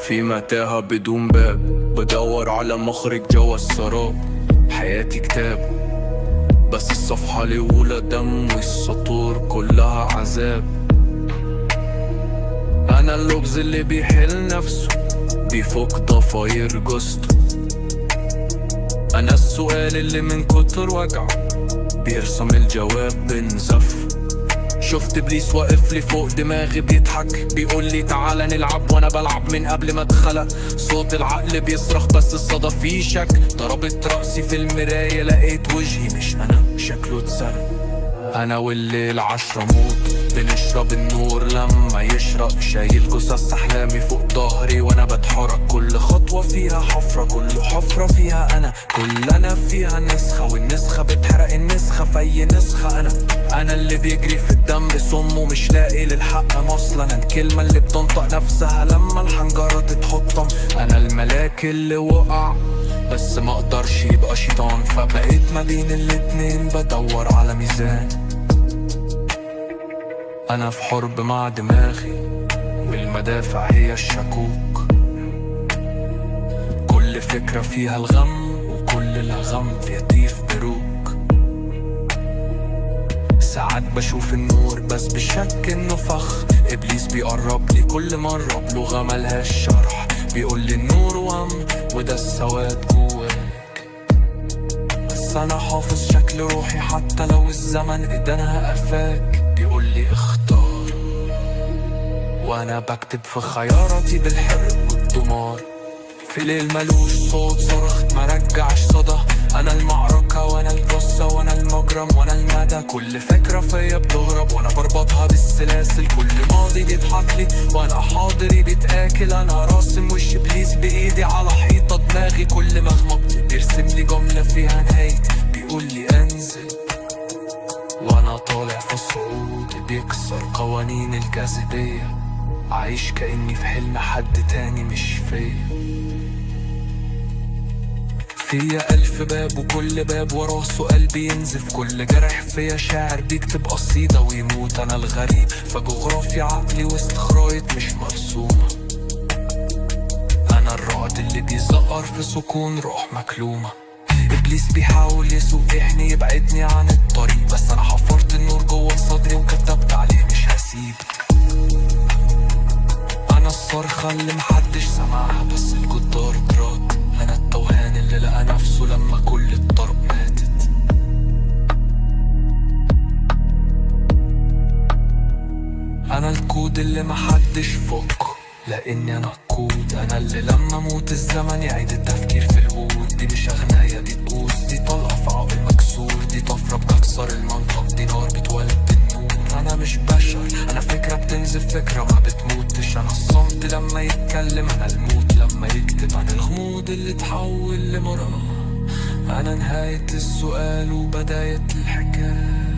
في متاهة بدون باب، بدور على مخرج جوا السراب. حياتي كتاب بس الصفحة الأولى دم والسطور كلها عذاب. أنا اللغز اللي بيحل نفسه بيفك ضفاير جوزته. أنا السؤال اللي من كتر وجعه بيرسم الجواب بنزف. شفت ابليس واقف لي فوق دماغي بيضحك، بيقول لي تعالى نلعب وانا بلعب من قبل ما اتخلق. صوت العقل بيصرخ بس الصدى فيه شك. ضربت رأسي في المراية لقيت وجهي مش انا، شكله اتسرق. انا والليل 10 موت بنشرب النور لما يشرق. شايل جثث احلامي فوق ظهري وانا بتحرك. كل خطوة فيها حفرة، كل حفرة فيها انا. كل انا فيها نسخة والنسخة بتحرق النسخة في اي نسخة. انا اللي بيجري في الدم سم ومش لاقي للحق مصل. انا الكلمة اللي بتنطق نفسها لما الحنجرة تتحطم. انا الملاك اللي وقع بس ما اقدرش يبقى شيطان، فبقيت ما بين الاتنين بدور على ميزان. انا في حرب مع دماغي والمدافع هي الشكوك. كل فكرة فيها الغم وكل الغم بيطيف بروك. ساعات بشوف النور بس بشك انه فخ. ابليس بيقرب لي كل مرة بلغة ملهاش شرح. بيقول لي النور وهم وده السواد جواك. بس انا حافظ شكل روحي حتى لو الزمن ادانها قفاك. بيقول لي اختار وانا بكتب في خياراتي بالحرق والدمار. في ليل ملوش صوت صرخت مرجعش صدى. انا المعركة وانا الجثة وانا المجرم وانا المدى. كل فكرة فيا بتهرب وانا بربطها بالسلاسل. كل ماضي بيضحك لي وانا حاضري بيتاكل. انا راسم وش ابليس بايدي على حيطة دماغي. كل ما اغمض بيرسم لي جملة فيها نهايتي. بيقول لي انزل وانا طالع في صعود بيكسر قوانين الجاذبية. عايش كأني في حلم حد تاني مش فيا. فيا 1000 باب وكل باب وراه سؤال بينزف. كل جرح فيا شاعر بيكتب قصيدة ويموت. أنا الغريب فجغرافيا عقلي وسط خرايط مش مرسومة. أنا الرعد اللي بيزقر في سكون روح مكلومة. إبليس بيحاول يسوقني يبعدني عن الطريق. بس أنا حفرت النور جوه صدري وكتبت عليه مش هسيب. أنا الصرخة اللي محدش سمعها بس الجدار اترد. أنا التوهان اللي لقى نفسه لما كل الطرق ماتت. أنا الكود اللي محدش فكه لأني أنا الكود. أنا اللي لما أموت الزمن يعيد التفكير في الوجود. دي مش أغنية دي طقوس، دي طلقة في عقل مكسور. دي طفرة بتكسر المنطق، دي نار بتولد النور. أنا مش بشر، أنا فكرة بتنزف فكرة ما بتموتش. أنا الصمت لما يتكلم، أنا الموت لما يكتب. أنا الغموض اللي تحول لمرأة. أنا نهاية السؤال وبداية الحكاية.